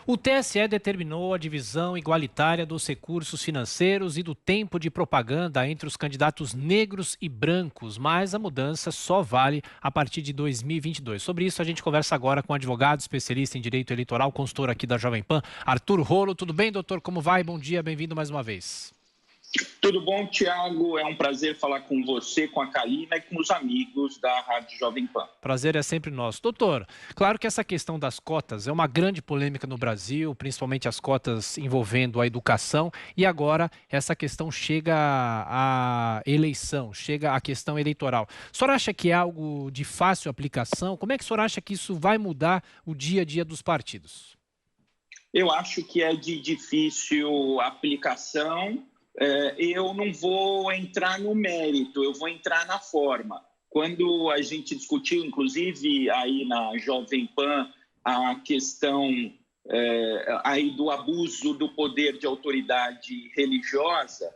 O TSE determinou a divisão igualitária dos recursos financeiros e do tempo de propaganda entre os candidatos negros e brancos, mas a mudança só vale a partir de 2022. Sobre isso, a gente conversa agora com o advogado especialista em direito eleitoral, consultor aqui da Jovem Pan, Arthur Rolo. Tudo bem, doutor? Como vai? Bom dia, bem-vindo mais uma vez. Tudo bom, Tiago? É um prazer falar com você, com a Kalina e com os amigos da Rádio Jovem Pan. Prazer é sempre nosso. Doutor, claro que essa questão das cotas é uma grande polêmica no Brasil, principalmente as cotas envolvendo a educação, e agora essa questão chega à eleição, chega à questão eleitoral. O senhor acha que é algo de fácil aplicação? Como é que o senhor acha que isso vai mudar o dia a dia dos partidos? Eu acho que é de difícil aplicação. Eu não vou entrar no mérito, eu vou entrar na forma. Quando a gente discutiu, inclusive, aí na Jovem Pan, a questão aí do abuso do poder de autoridade religiosa,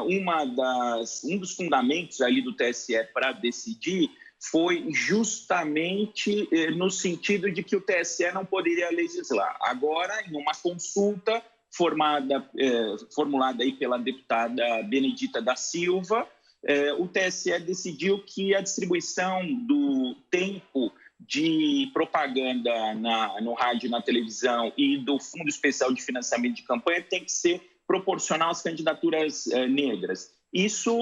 um dos fundamentos ali do TSE para decidir foi justamente no sentido de que o TSE não poderia legislar. Agora, em uma consulta formulada aí pela deputada Benedita da Silva, o TSE decidiu que a distribuição do tempo de propaganda no rádio e na televisão e do Fundo Especial de Financiamento de Campanha tem que ser proporcional às candidaturas negras. Isso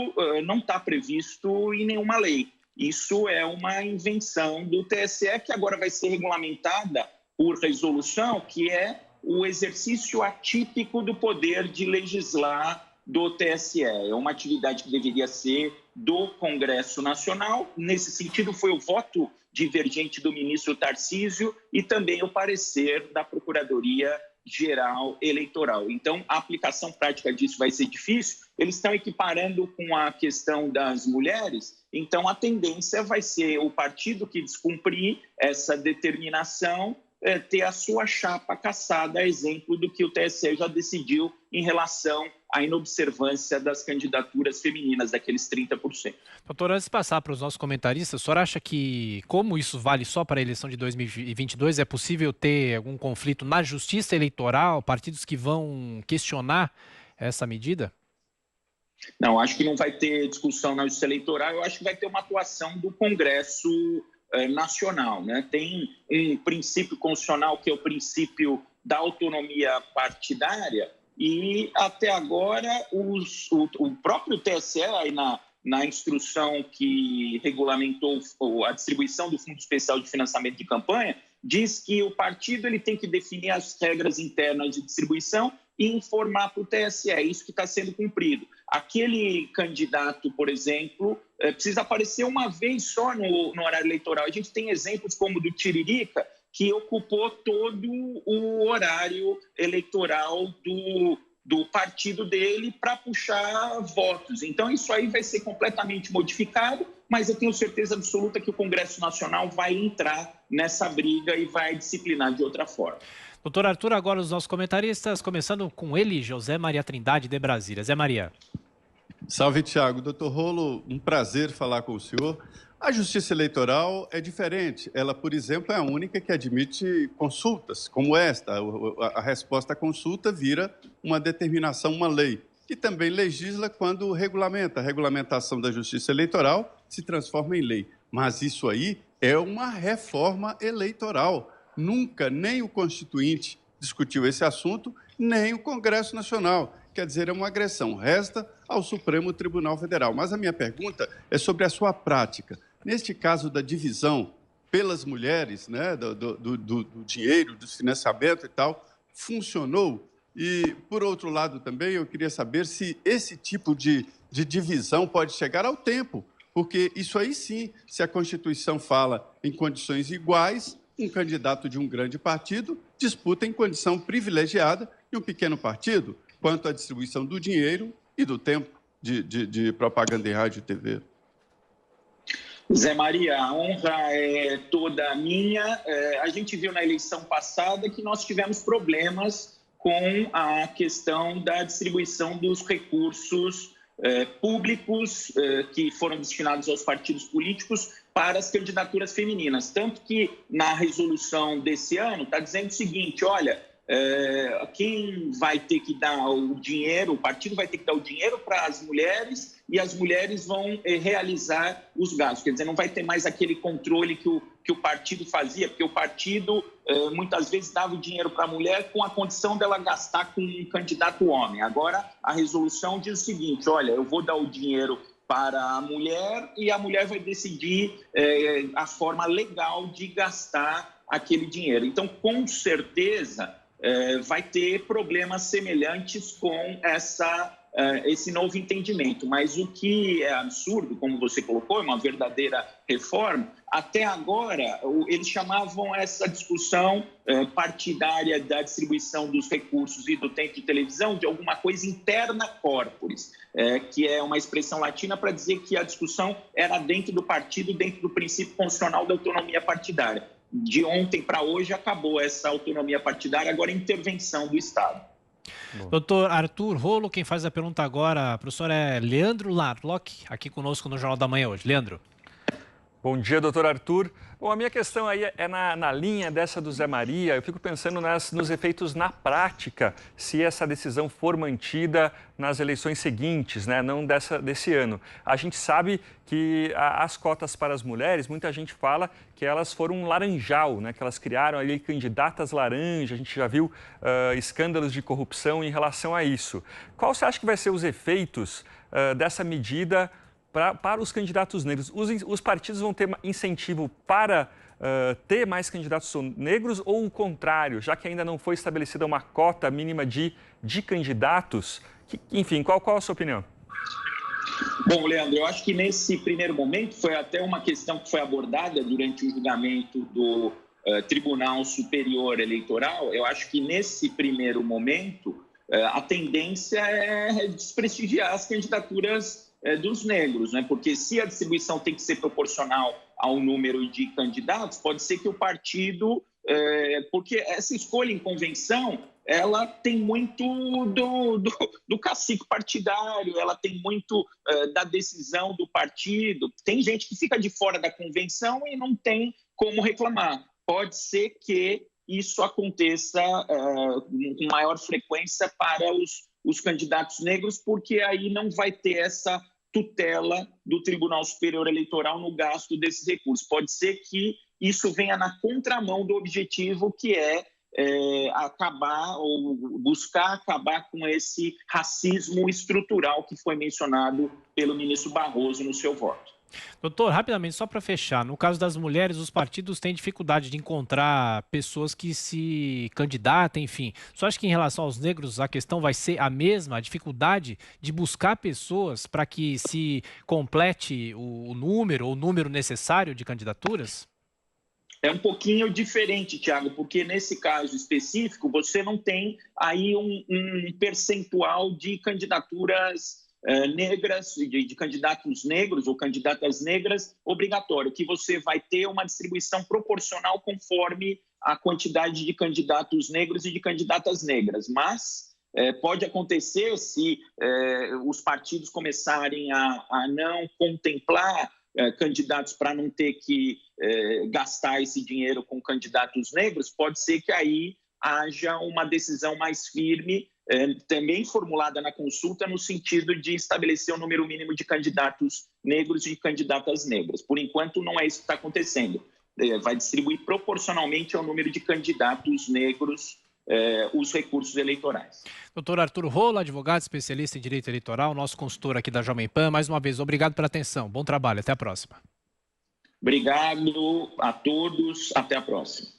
não está previsto em nenhuma lei. Isso é uma invenção do TSE que agora vai ser regulamentada por resolução, que é o exercício atípico do poder de legislar do TSE. É uma atividade que deveria ser do Congresso Nacional. Nesse sentido, foi o voto divergente do ministro Tarcísio e também o parecer da Procuradoria-Geral Eleitoral. Então, a aplicação prática disso vai ser difícil. Eles estão equiparando com a questão das mulheres, então a tendência vai ser o partido que descumprir essa determinação ter a sua chapa cassada, a exemplo do que o TSE já decidiu em relação à inobservância das candidaturas femininas, daqueles 30%. Doutor, antes de passar para os nossos comentaristas, o senhor acha que, como isso vale só para a eleição de 2022, é possível ter algum conflito na justiça eleitoral, partidos que vão questionar essa medida? Não, acho que não vai ter discussão na justiça eleitoral, eu acho que vai ter uma atuação do Congresso nacional, né? Tem um princípio constitucional que é o princípio da autonomia partidária e até agora o próprio TSE aí na instrução que regulamentou a distribuição do Fundo Especial de Financiamento de Campanha diz que o partido ele tem que definir as regras internas de distribuição e informar para o TSE. É isso que está sendo cumprido. Aquele candidato, por exemplo, precisa aparecer uma vez só no horário eleitoral. A gente tem exemplos como o do Tiririca, que ocupou todo o horário eleitoral do partido dele para puxar votos. Então, isso aí vai ser completamente modificado, mas eu tenho certeza absoluta que o Congresso Nacional vai entrar nessa briga e vai disciplinar de outra forma. Doutor Arthur, agora os nossos comentaristas, começando com ele, José Maria Trindade de Brasília. Zé Maria. Salve, Tiago. Doutor Rolo, um prazer falar com o senhor. A justiça eleitoral é diferente. Ela, por exemplo, é a única que admite consultas, como esta. A resposta à consulta vira uma determinação, uma lei, que também legisla quando regulamenta. A regulamentação da justiça eleitoral se transforma em lei. Mas isso aí é uma reforma eleitoral. Nunca nem o Constituinte discutiu esse assunto, nem o Congresso Nacional. Quer dizer, é uma agressão. Resta ao Supremo Tribunal Federal. Mas a minha pergunta é sobre a sua prática. Neste caso da divisão pelas mulheres, né, do dinheiro, do financiamento e tal, funcionou? E, por outro lado, também eu queria saber se esse tipo de divisão pode chegar ao tempo, porque isso aí sim, se a Constituição fala em condições iguais, um candidato de um grande partido disputa em condição privilegiada e um pequeno partido, quanto à distribuição do dinheiro e do tempo de propaganda em rádio e TV. Zé Maria, a honra é toda minha. A gente viu na eleição passada que nós tivemos problemas com a questão da distribuição dos recursos públicos que foram destinados aos partidos políticos para as candidaturas femininas. Tanto que na resolução desse ano está dizendo o seguinte, olha, quem vai ter que dar o dinheiro, o partido vai ter que dar o dinheiro para as mulheres e as mulheres vão realizar os gastos. Quer dizer, não vai ter mais aquele controle que o partido fazia, porque o partido muitas vezes dava o dinheiro para a mulher com a condição dela gastar com um candidato homem. Agora, a resolução diz o seguinte: olha, eu vou dar o dinheiro para a mulher e a mulher vai decidir a forma legal de gastar aquele dinheiro. Então, com certeza, vai ter problemas semelhantes com esse novo entendimento. Mas o que é absurdo, como você colocou, é uma verdadeira reforma. Até agora, eles chamavam essa discussão partidária da distribuição dos recursos e do tempo de televisão de alguma coisa interna corporis, que é uma expressão latina para dizer que a discussão era dentro do partido, dentro do princípio constitucional da autonomia partidária. De ontem para hoje acabou essa autonomia partidária, agora é intervenção do Estado. Doutor Arthur Rolo, quem faz a pergunta agora, professor, é Leandro Larlock, aqui conosco no Jornal da Manhã hoje. Leandro. Bom dia, doutor Arthur. Bom, a minha questão aí é na linha dessa do Zé Maria. Eu fico pensando nos efeitos na prática, se essa decisão for mantida nas eleições seguintes, né? Não desse ano. A gente sabe que as cotas para as mulheres, muita gente fala que elas foram um laranjal, né? Que elas criaram ali candidatas laranja. A gente já viu escândalos de corrupção em relação a isso. Qual você acha que vai ser os efeitos dessa medida para os candidatos negros? Os partidos vão ter incentivo para ter mais candidatos negros ou o contrário, já que ainda não foi estabelecida uma cota mínima de candidatos? Enfim, qual a sua opinião? Bom, Leandro, eu acho que nesse primeiro momento foi até uma questão que foi abordada durante o julgamento do Tribunal Superior Eleitoral. Eu acho que nesse primeiro momento a tendência é desprestigiar as candidaturas dos negros, né? Porque se a distribuição tem que ser proporcional ao número de candidatos, pode ser que o partido, porque essa escolha em convenção, ela tem muito do cacique partidário, ela tem muito da decisão do partido. Tem gente que fica de fora da convenção e não tem como reclamar. Pode ser que isso aconteça com maior frequência para os candidatos negros, porque aí não vai ter essa tutela do Tribunal Superior Eleitoral no gasto desses recursos. Pode ser que isso venha na contramão do objetivo, que é acabar ou buscar acabar com esse racismo estrutural que foi mencionado pelo ministro Barroso no seu voto. Doutor, rapidamente, só para fechar, no caso das mulheres, os partidos têm dificuldade de encontrar pessoas que se candidatem, enfim. Só acho que em relação aos negros a questão vai ser a mesma, a dificuldade de buscar pessoas para que se complete o número necessário de candidaturas? É um pouquinho diferente, Thiago, porque nesse caso específico você não tem aí um percentual de candidaturas negras, de candidatos negros ou candidatas negras obrigatório, que você vai ter uma distribuição proporcional conforme a quantidade de candidatos negros e de candidatas negras. Mas pode acontecer se os partidos começarem a não contemplar candidatos para não ter que gastar esse dinheiro com candidatos negros, pode ser que aí haja uma decisão mais firme, também formulada na consulta, no sentido de estabelecer o número mínimo de candidatos negros e de candidatas negras. Por enquanto, não é isso que está acontecendo. Vai distribuir proporcionalmente ao número de candidatos negros os recursos eleitorais. Doutor Arthur Rolo, advogado especialista em direito eleitoral, nosso consultor aqui da Jovem Pan. Mais uma vez, obrigado pela atenção. Bom trabalho, até a próxima. Obrigado a todos, até a próxima.